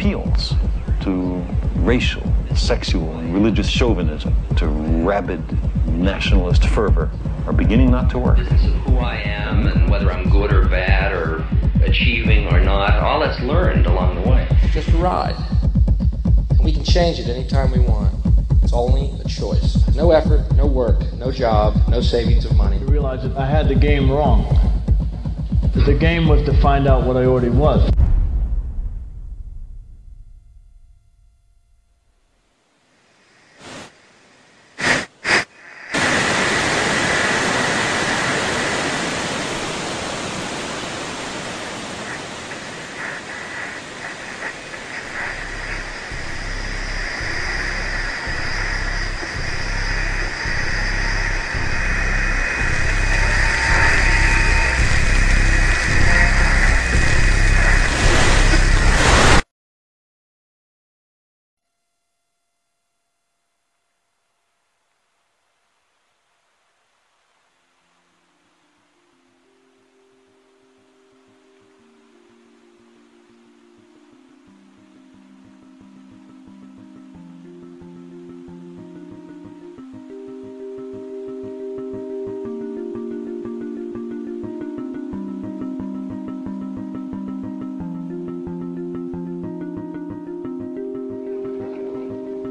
appeals to racial, sexual, and religious chauvinism, to rabid nationalist fervor, are beginning not to work. Business of who I am and whether I'm good or bad or achieving or not, all that's learned along the way. Just a ride. And we can change it anytime we want. It's only a choice. No effort, no work, no job, no savings of money. I realized that I had the game wrong. That the game was to find out what I already was.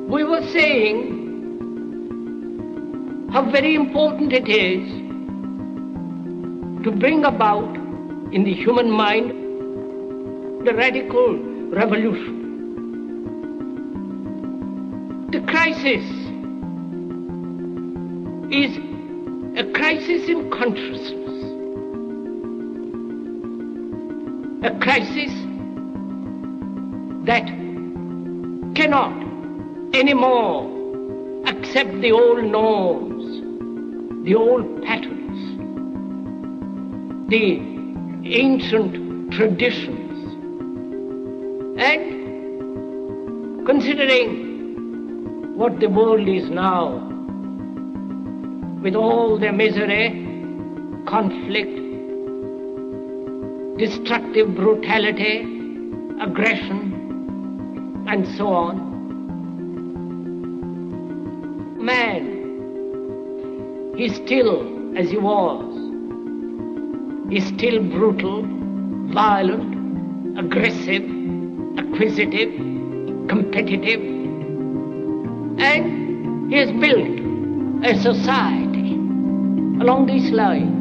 We were saying how very important it is to bring about in the human mind the radical revolution. The crisis is a crisis in consciousness, a crisis that cannot anymore accept the old norms, the old patterns, the ancient traditions. And considering what the world is now, with all the misery, conflict, destructive brutality, aggression, and so on, man is still as he was. He's still brutal, violent, aggressive, acquisitive, competitive, and he has built a society along these lines.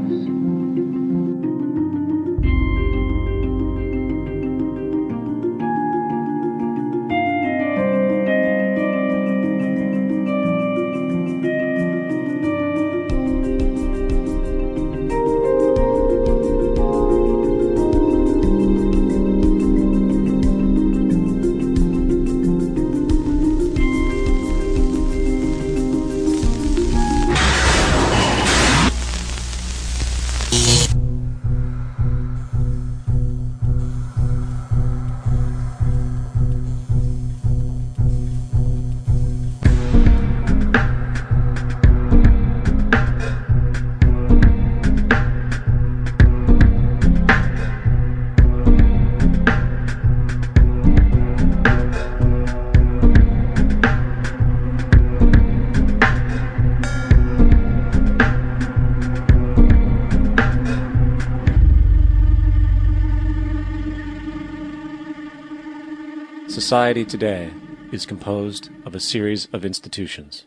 Society today is composed of a series of institutions.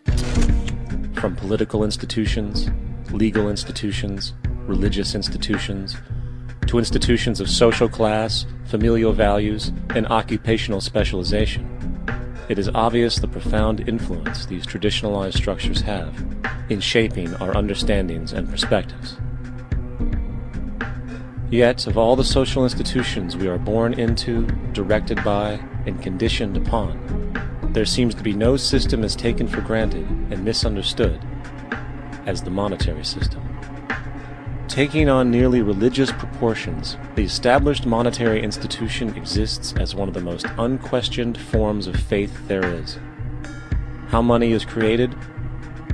From political institutions, legal institutions, religious institutions, to institutions of social class, familial values, and occupational specialization. It is obvious the profound influence these traditionalized structures have in shaping our understandings and perspectives. Yet, of all the social institutions we are born into, directed by, and conditioned upon, there seems to be no system as taken for granted and misunderstood as the monetary system. Taking on nearly religious proportions, the established monetary institution exists as one of the most unquestioned forms of faith there is. How money is created,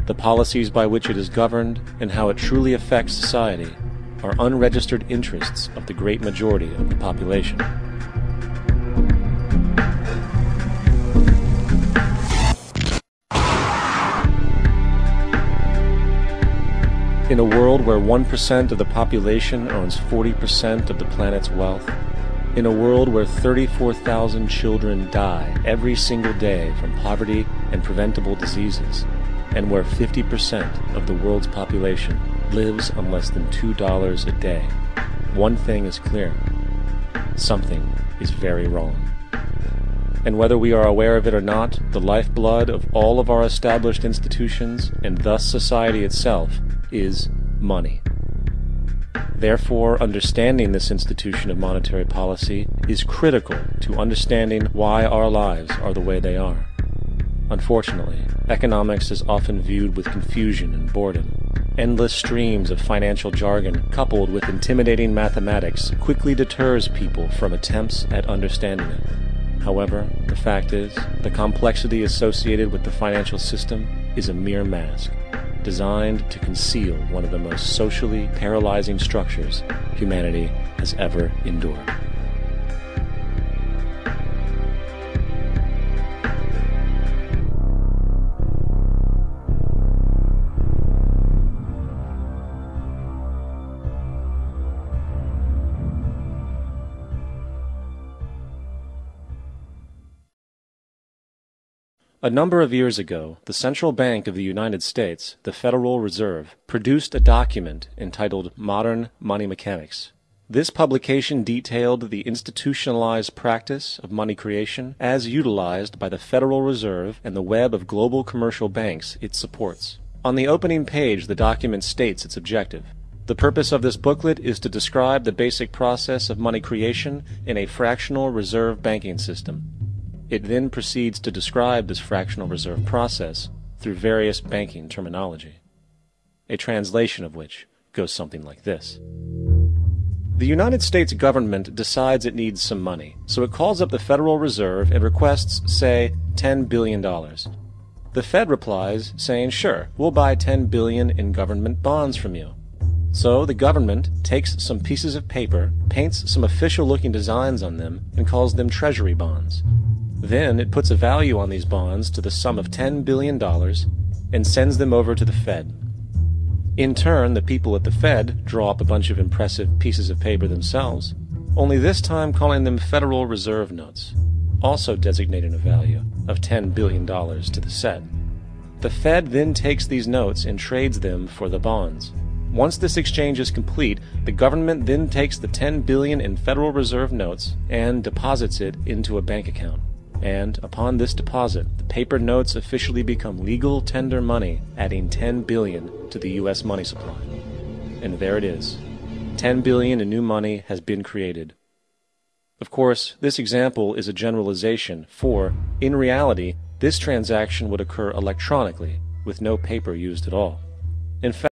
the policies by which it is governed, and how it truly affects society are unregistered interests of the great majority of the population. In a world where 1% of the population owns 40% of the planet's wealth, in a world where 34,000 children die every single day from poverty and preventable diseases, and where 50% of the world's population lives on less than $2 a day, one thing is clear: something is very wrong. And whether we are aware of it or not, the lifeblood of all of our established institutions, and thus society itself, is money. Therefore, understanding this institution of monetary policy is critical to understanding why our lives are the way they are. Unfortunately, economics is often viewed with confusion and boredom. Endless streams of financial jargon coupled with intimidating mathematics quickly deters people from attempts at understanding it. However, the fact is, the complexity associated with the financial system is a mere mask, designed to conceal one of the most socially paralyzing structures humanity has ever endured. A number of years ago, the Central Bank of the United States, the Federal Reserve, produced a document entitled Modern Money Mechanics. This publication detailed the institutionalized practice of money creation as utilized by the Federal Reserve and the web of global commercial banks it supports. On the opening page, the document states its objective. The purpose of this booklet is to describe the basic process of money creation in a fractional reserve banking system. It then proceeds to describe this fractional reserve process through various banking terminology, a translation of which goes something like this. The United States government decides it needs some money, so it calls up the Federal Reserve and requests, say, $10 billion. The Fed replies, saying, sure, we'll buy $10 billion in government bonds from you. So the government takes some pieces of paper, paints some official-looking designs on them, and calls them treasury bonds. Then it puts a value on these bonds to the sum of $10 billion and sends them over to the Fed. In turn, the people at the Fed draw up a bunch of impressive pieces of paper themselves, only this time calling them Federal Reserve notes, also designating a value of $10 billion to the set. The Fed then takes these notes and trades them for the bonds. Once this exchange is complete, the government then takes the $10 billion in Federal Reserve notes and deposits it into a bank account. And upon this deposit, the paper notes officially become legal tender money, adding $10 billion to the U.S. money supply. And there it is. $10 billion in new money has been created. Of course, this example is a generalization, for, in reality, this transaction would occur electronically, with no paper used at all. In fact,